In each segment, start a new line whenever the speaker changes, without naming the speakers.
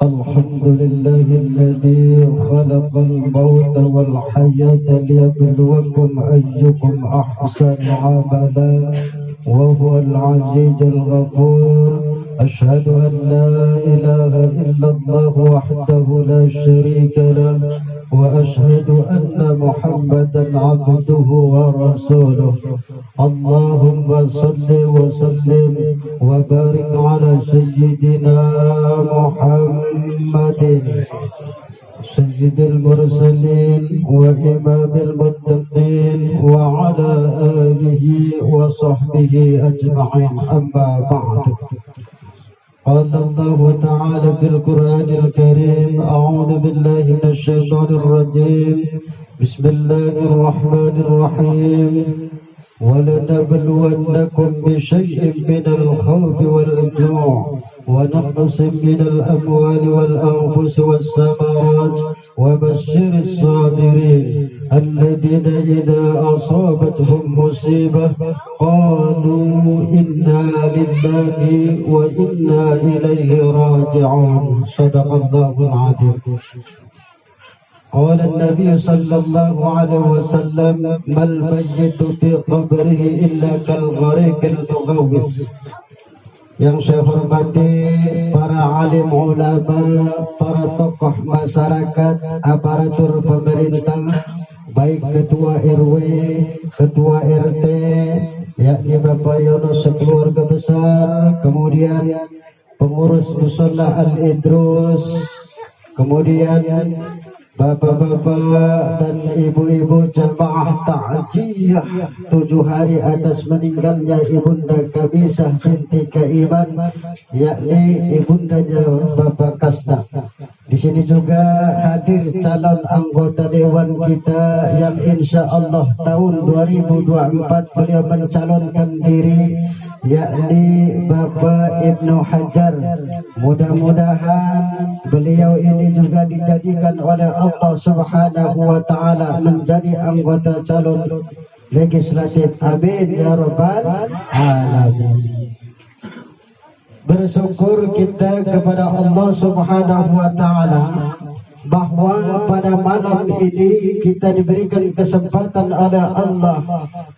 الحمد لله الذي خلق الموت والحياة ليبلوكم أيكم أحسن عملا وهو العزيز الغفور. أشهد أن لا إله إلا الله وحده لا شريك له وأشهد أن محمدا عبده ورسوله. اللهم صل وسلم وبارك على سيدنا محمد سيد المرسلين وإمام المتقين وعلى آله وصحبه أجمعين. أما بعد، قال الله تعالى في القرآن الكريم: أعوذ بالله من الشيطان الرجيم. بسم الله الرحمن الرحيم. ولنبلونكم بشيء من الخوف والجوع ونقص من الأموال والأنفس والثمرات وبشر الصابرين الذين إذا أصابتهم مصيبة قالوا إنا لله وإنا إليه راجعون. صدق الله العظيم. قال النبي صلى الله عليه وسلم: ما الميت في قبره إلا كالغريق المغوص. Yang saya hormati para alim ulama, para tokoh masyarakat, aparatur pemerintah, baik ketua RW, ketua RT, yakni Bapak Yono sekeluarga besar, kemudian pengurus Mushola Al-Idrus, kemudian bapak-bapak dan ibu-ibu jamaah ta'ziyah 7 hari atas meninggalnya ibunda Kamisah binti Kaiman, yakni ibundanya Bapak Kasna. Di sini juga hadir calon anggota dewan kita yang insya Allah tahun 2024 beliau mencalonkan diri, yakni Bapak Ibnu Hajar. Mudah-mudahan beliau ini juga dijadikan oleh Allah Subhanahu wa Ta'ala menjadi anggota calon legislatif. Amin ya rabbal alamin. Bersyukur kita kepada Allah Subhanahu wa Ta'ala bahwa pada malam ini kita diberikan kesempatan oleh Allah,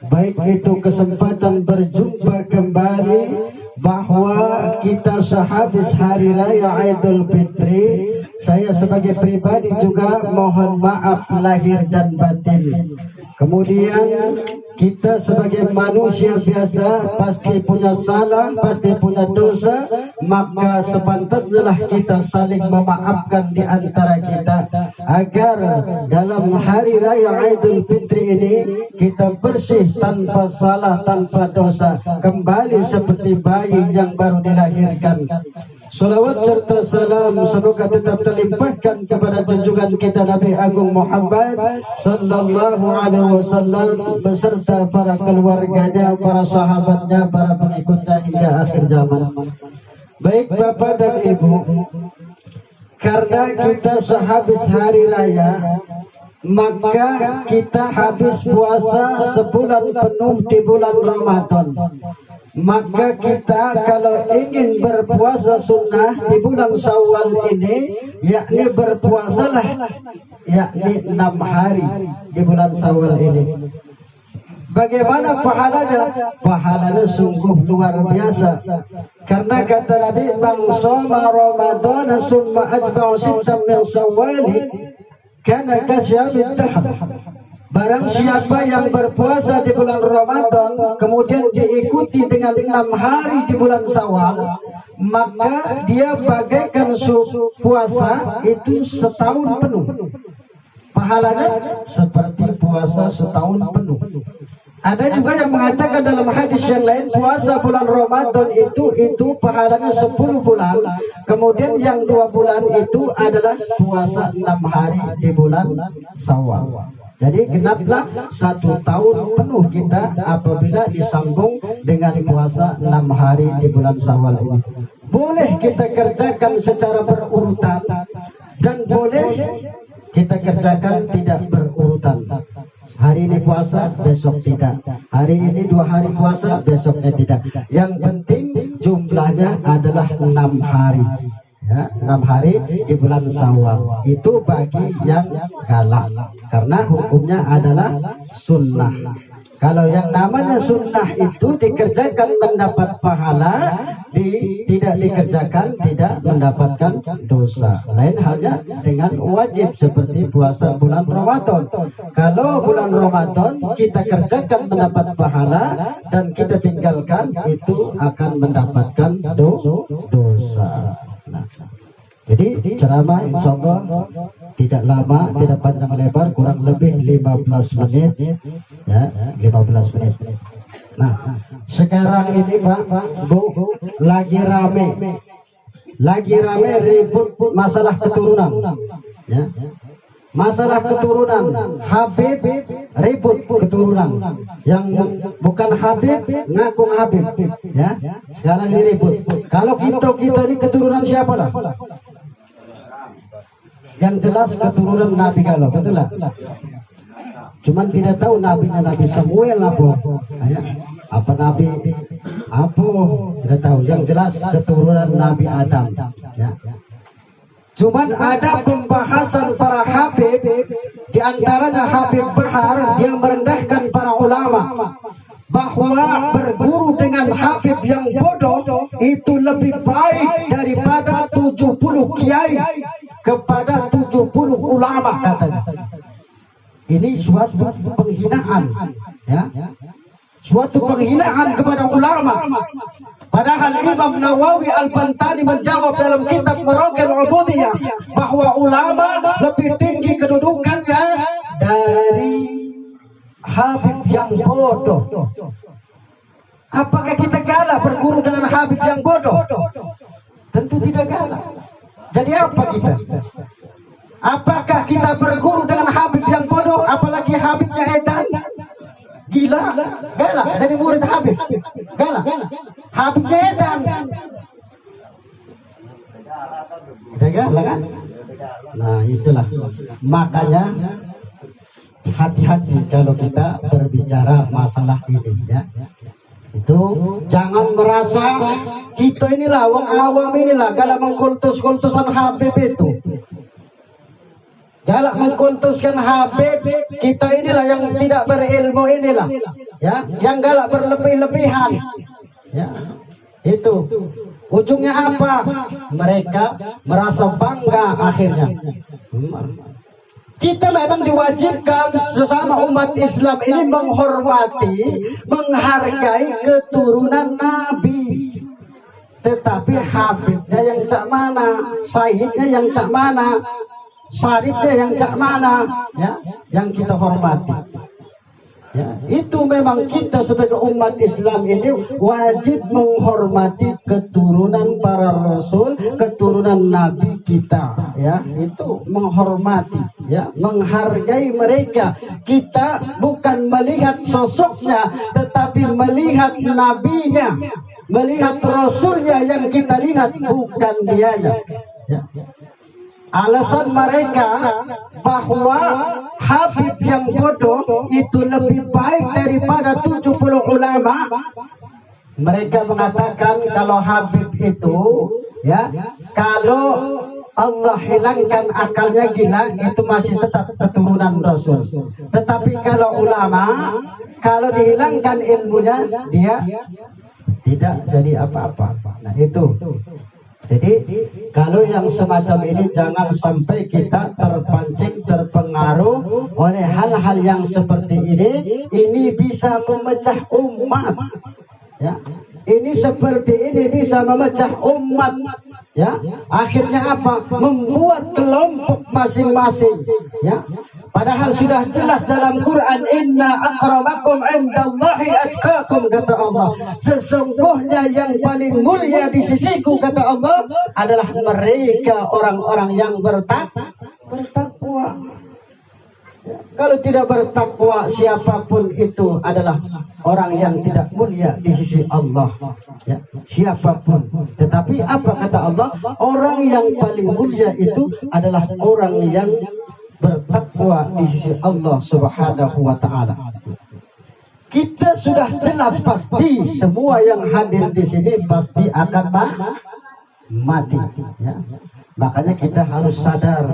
baik itu kesempatan berjumpa kembali, bahwa kita sehabis hari raya Idul Fitri. Saya sebagai pribadi juga mohon maaf lahir dan batin. Kemudian kita sebagai manusia biasa pasti punya salah, pasti punya dosa, maka sepantasnya kita saling memaafkan di antara kita, agar dalam hari raya Idul Fitri ini kita bersih tanpa salah, tanpa dosa, kembali seperti bayi yang baru dilahirkan. Salawat serta salam semoga tetap terlimpahkan kepada junjungan kita Nabi Agung Muhammad sallallahu alaihi wasallam beserta para keluarganya, para sahabatnya, para pengikutnya hingga akhir zaman. Baik Bapak dan Ibu, karena kita sehabis hari raya, maka kita habis puasa sebulan penuh di bulan Ramadan. Maka kita kalau ingin berpuasa sunnah di bulan Syawal ini, yakni berpuasalah yakni 6 hari di bulan Syawal ini. Bagaimana pahalanya? Pahalanya sungguh luar biasa. Karena kata Nabi, "Man shoma Ramadan summa atba'u sittan min Syawal kana kasyamid dahr." Barang siapa yang berpuasa di bulan Ramadan kemudian diikuti dengan 6 hari di bulan Syawal, maka dia bagaikan puasa itu setahun penuh. Pahalanya seperti puasa setahun penuh. Ada juga yang mengatakan dalam hadis yang lain, puasa bulan Ramadan itu pahalanya 10 bulan. Kemudian yang 2 bulan itu adalah puasa 6 hari di bulan Syawal. Jadi genaplah 1 tahun penuh kita apabila disambung dengan puasa 6 hari di bulan Syawal ini. Boleh kita kerjakan secara berurutan dan boleh kita kerjakan tidak berurutan. Hari ini puasa, besok tidak. Hari ini 2 hari puasa, besoknya tidak. Yang penting jumlahnya adalah 6 hari. ya, 6 hari di bulan Syawal. Itu bagi yang galak, karena hukumnya adalah sunnah. Kalau yang namanya sunnah itu dikerjakan mendapat pahala, tidak dikerjakan tidak mendapatkan dosa. Lain halnya dengan wajib seperti puasa bulan Ramadan. Kalau bulan Ramadan kita kerjakan mendapat pahala dan kita tinggalkan, itu akan mendapatkan dosa. Nah, jadi ceramah insya Allah tidak lama, tidak panjang lebar, kurang lebih 15 menit ya, 15 menit. Nah, sekarang ini Pak, Bu, lagi rame ribut masalah keturunan ya. Masalah keturunan, Habib ribut keturunan, yang bukan Habib ngaku Habib ya. Sekarang ini ribut. Kalau kita ini keturunan siapa lah? Yang jelas keturunan Nabi, kalau betul lah. Cuman tidak tahu nabinya Nabi Samuel apa ya? Apa Nabi apa, tidak tahu. Yang jelas keturunan Nabi Adam ya. Cuman ada pembahasan para Habib, di antaranya Habib Bahar, dia merendahkan para ulama bahwa berguru dengan Habib yang bodoh itu lebih baik daripada 70 kiai kepada 70 ulama, katanya. Ini suatu penghinaan ya, suatu penghinaan kepada ulama. Padahal Imam Nawawi Al-Bantani menjawab dalam kitab Maraqil Ubudiyah bahwa ulama lebih tinggi kedudukannya dari Habib yang bodoh. Apakah kita kalah berguru dengan Habib yang bodoh? Tentu tidak kalah. Jadi apa kita? Apakah kita berguru dengan Habib yang bodoh, apalagi Habibnya edan? Gila, galak jadi murid Habib, galak. Habibnya edan, galak kan? Nah itulah, makanya hati-hati kalau kita berbicara masalah ini ya. Itu jangan merasa kita inilah wong awam inilah kalau mengkultus-kultusan Habib itu. Galak mengkultuskan Habib, kita inilah yang tidak berilmu inilah ya, yang galak berlebih-lebihan ya. Itu ujungnya apa? Mereka merasa bangga akhirnya. Kita memang diwajibkan sesama umat Islam ini menghormati, menghargai keturunan Nabi. Tetapi Habibnya yang cak mana, Sayyidnya yang cak mana, Syarifnya yang cak mana ya, yang kita hormati ya. Itu memang kita sebagai umat Islam ini wajib menghormati keturunan para rasul, keturunan Nabi kita ya. Itu menghormati ya, menghargai mereka. Kita bukan melihat sosoknya, tetapi melihat nabinya, melihat rasulnya yang kita lihat, bukan dianya ya. Alasan mereka bahwa Habib yang bodoh itu lebih baik daripada 70 ulama. Mereka mengatakan kalau Habib itu ya, kalau Allah hilangkan akalnya gila, itu masih tetap keturunan Rasul. Tetapi kalau ulama, kalau dihilangkan ilmunya, dia tidak jadi apa-apa. Nah itu. Jadi kalau yang semacam ini jangan sampai kita terpancing, terpengaruh oleh hal-hal yang seperti ini. Ini bisa memecah umat ya. Ini seperti ini bisa memecah umat ya. Akhirnya apa? Membuat kelompok masing-masing ya. Padahal sudah jelas dalam Quran, inna akramakum indallahi atqakum, kata Allah. Sesungguhnya yang paling mulia di sisiku, kata Allah, adalah mereka orang-orang yang bertakwa. Ya, kalau tidak bertakwa, siapapun itu adalah orang yang tidak mulia di sisi Allah ya, siapapun. Tetapi apa kata Allah? Orang yang paling mulia itu adalah orang yang bertakwa di sisi Allah Subhanahu wa ta'ala. Kita sudah jelas pasti semua yang hadir di sini pasti akan mati. Ya. Makanya kita harus sadar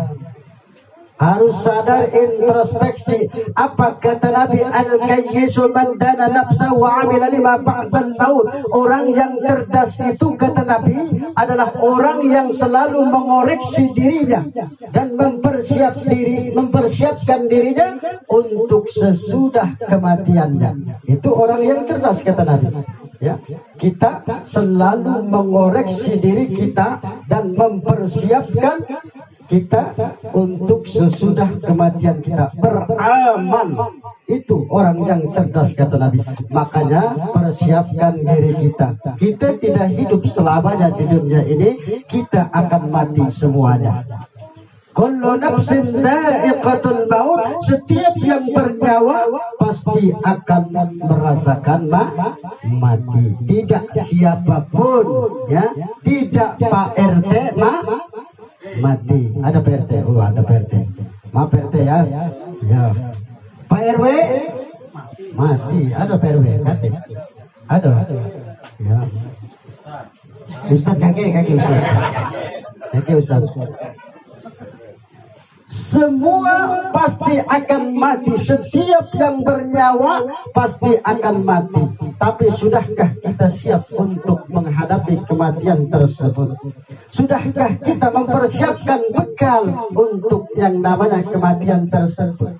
introspeksi. Apa kata Nabi, al-kayyisu man dana nafsa wa amila lima ba'dal maut. Orang yang cerdas itu kata Nabi adalah orang yang selalu mengoreksi dirinya dan mempersiapkan dirinya untuk sesudah kematiannya. Itu orang yang cerdas kata Nabi. Ya, kita selalu mengoreksi diri kita dan mempersiapkan kita untuk sesudah kematian kita, beramal. Itu orang yang cerdas kata Nabi. Makanya persiapkan diri kita. Kita tidak hidup selamanya di dunia ini, kita akan mati semuanya. Kullu nafsin dha'iqatul maut. Setiap yang bernyawa pasti akan merasakan mati. Tidak siapapun, ya, tidak Pak RT mati. Ada Pak RT? Oh, ada Pak RT. Maaf Pak RT ya. Ya. Pak RW mati. Ada Pak RW? Ada. Ya. Ustaz kaki Ustaz. Kaki Ustaz. Semua pasti akan mati. Setiap yang bernyawa pasti akan mati. Tapi sudahkah kita siap untuk menghadapi kematian tersebut? Sudahkah kita mempersiapkan bekal untuk yang namanya kematian tersebut?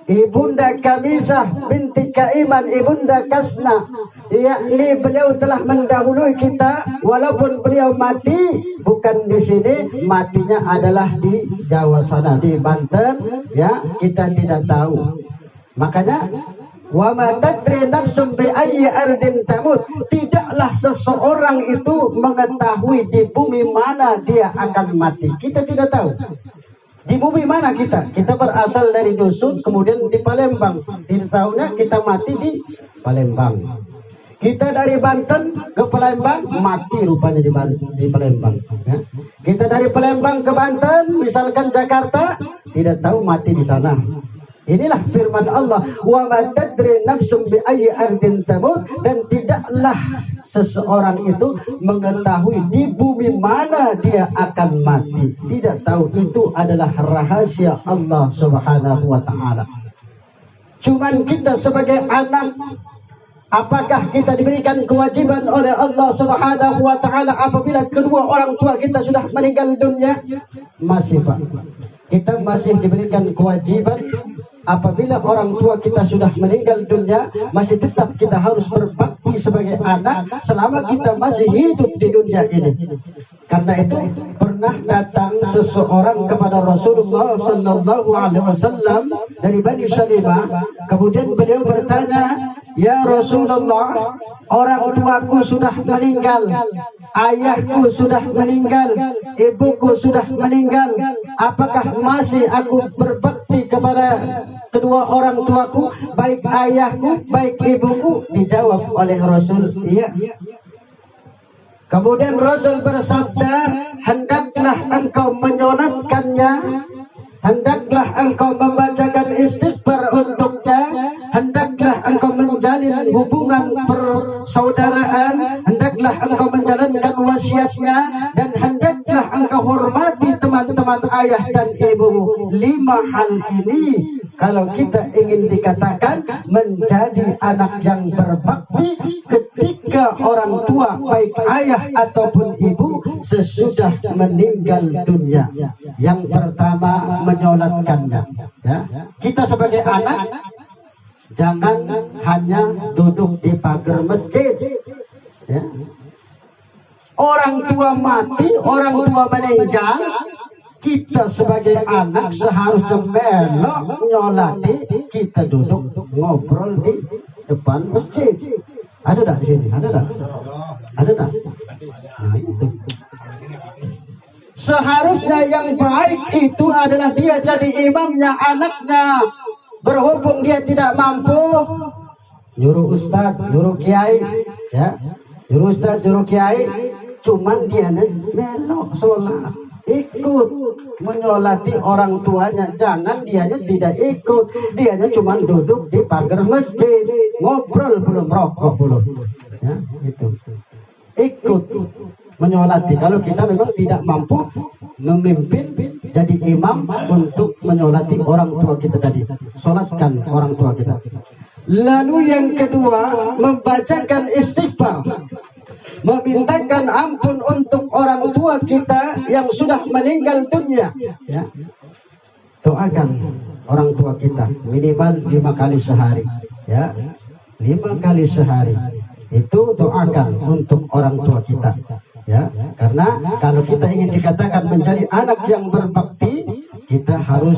Ibunda Kamisah binti Kaiman, Ibunda Kasna, yakni beliau telah mendahului kita. Walaupun beliau mati bukan di sini, matinya adalah di Jawa sana, di Banten, ya, kita tidak tahu. Makanya wa ma tadri nafsum bi ayyi ardin tamut. Tidaklah seseorang itu mengetahui di bumi mana dia akan mati. Kita tidak tahu. Di bumi mana kita? Kita berasal dari dusun, kemudian di Palembang. Tidak tahunya kita mati di Palembang. Kita dari Banten ke Palembang, mati rupanya di Palembang. Ya. Kita dari Palembang ke Banten, misalkan Jakarta, tidak tahu mati di sana. Inilah firman Allah, wa ma tadri nafsum bi ayyi ardin tamut. Dan tidaklah seseorang itu mengetahui di bumi mana dia akan mati. Tidak tahu, itu adalah rahasia Allah Subhanahu wa taala. Cuman kita sebagai anak, apakah kita diberikan kewajiban oleh Allah Subhanahu wa taala apabila kedua orang tua kita sudah meninggal dunia? Masih, Pak. Kita masih diberikan kewajiban. Apabila orang tua kita sudah meninggal dunia, masih tetap kita harus berbakti sebagai anak selama kita masih hidup di dunia ini. Karena itu pernah datang seseorang kepada Rasulullah Sallallahu Alaihi Wasallam dari Bani Salimah. Kemudian beliau bertanya, ya Rasulullah, orang tuaku sudah meninggal, ayahku sudah meninggal, ibuku sudah meninggal. Apakah masih aku berbakti kepada kedua orang tuaku, baik ayahku, baik ibuku? Dijawab oleh Rasul, iya. Kemudian Rasul bersabda, hendaklah engkau menyolatkannya, hendaklah engkau membacakan istighfar untuknya, hendaklah engkau menjalin hubungan persaudaraan, hendaklah engkau menjalankan wasiatnya, dan hendaklah engkau hormati teman-teman ayah dan ibumu. 5 hal ini kalau kita ingin dikatakan menjadi anak yang berbakti ketika orang tua, baik ayah ataupun ibu, sesudah meninggal dunia. Yang pertama, menyolatkannya. Ya. Kita sebagai anak jangan hanya duduk di pagar masjid. Ya. Orang tua mati, orang tua meninggal, kita sebagai anak seharusnya melok nyolati, kita duduk ngobrol di depan masjid. Ada tak di sini? Ada tak? Ada tak? Nah, itu. Seharusnya yang baik itu adalah dia jadi imamnya anaknya. Berhubung dia tidak mampu, nyuruh ustaz, nyuruh kiai, ya, nyuruh ustaz, nyuruh kiai, cuman dia melok sholat, ikut menyolati orang tuanya. Jangan dianya tidak ikut, dianya cuma duduk di pagar masjid, ngobrol belum, rokok belum, ya, itu. Ikut menyolati. Kalau kita memang tidak mampu memimpin jadi imam untuk menyolati orang tua kita tadi, solatkan orang tua kita. Lalu yang kedua, membacakan istighfar, memintakan ampun untuk orang tua kita yang sudah meninggal dunia. Ya. Doakan orang tua kita minimal 5 kali sehari. Ya, 5 kali sehari. Itu doakan untuk orang tua kita. Ya, karena kalau kita ingin dikatakan menjadi anak yang berbakti, kita harus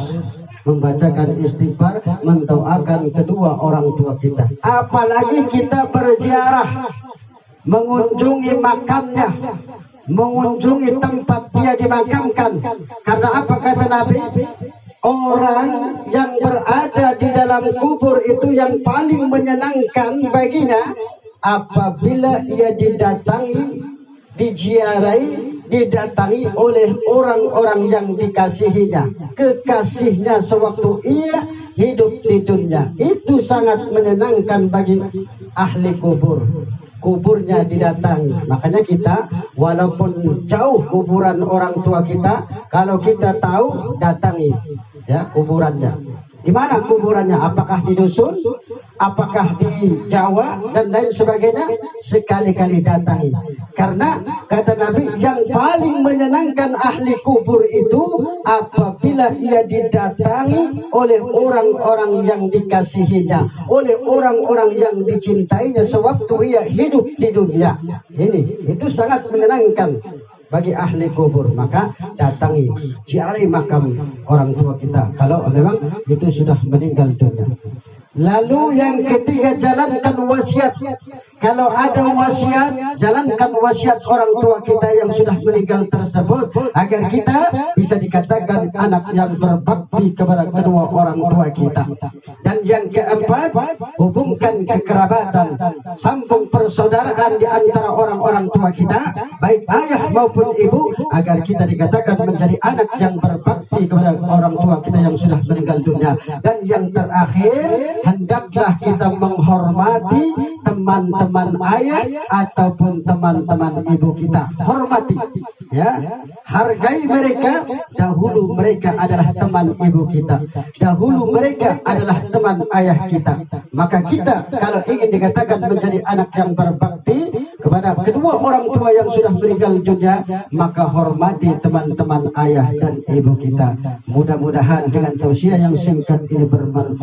membacakan istighfar, mendoakan kedua orang tua kita. Apalagi kita berziarah, mengunjungi makamnya, mengunjungi tempat dia dimakamkan. Karena apa kata Nabi? Orang yang berada di dalam kubur itu yang paling menyenangkan baginya apabila ia didatangi, diziarahi, didatangi oleh orang-orang yang dikasihinya, kekasihnya sewaktu ia hidup di dunia. Itu sangat menyenangkan bagi ahli kubur. Kuburnya didatangi. Makanya kita walaupun jauh kuburan orang tua kita, kalau kita tahu datangi ya kuburannya. Di mana kuburannya? Apakah di dusun? Apakah di Jawa dan lain sebagainya? Sekali-kali datangi. Karena kata Nabi, yang paling menyenangkan ahli kubur itu apabila ia didatangi oleh orang-orang yang dikasihinya, oleh orang-orang yang dicintainya sewaktu ia hidup di dunia. Ini itu sangat menyenangkan bagi ahli kubur. Maka datangi, ziarahi makam orang tua kita kalau memang itu sudah meninggal dunia. Lalu yang ketiga, jalankan wasiat. Kalau ada wasiat, jalankan wasiat orang tua kita yang sudah meninggal tersebut, agar kita bisa dikatakan anak yang berbakti kepada kedua orang tua kita. Dan yang keempat, hubungkan kekerabatan, sambung persaudaraan di antara orang-orang tua kita, baik ayah maupun ibu, agar kita dikatakan menjadi anak yang berbakti kepada orang tua kita yang sudah meninggal dunia. Dan yang terakhir, hendaklah kita menghormati teman-teman ayah ataupun teman-teman ibu kita. Hormati, ya, hargai mereka. Dahulu mereka adalah teman ibu kita, dahulu mereka adalah teman ayah kita. Maka kita kalau ingin dikatakan menjadi anak yang berbakti kepada kedua orang tua yang sudah meninggal dunia, maka hormati teman-teman ayah dan ibu kita. Mudah-mudahan dengan tausiah yang singkat ini bermanfaat.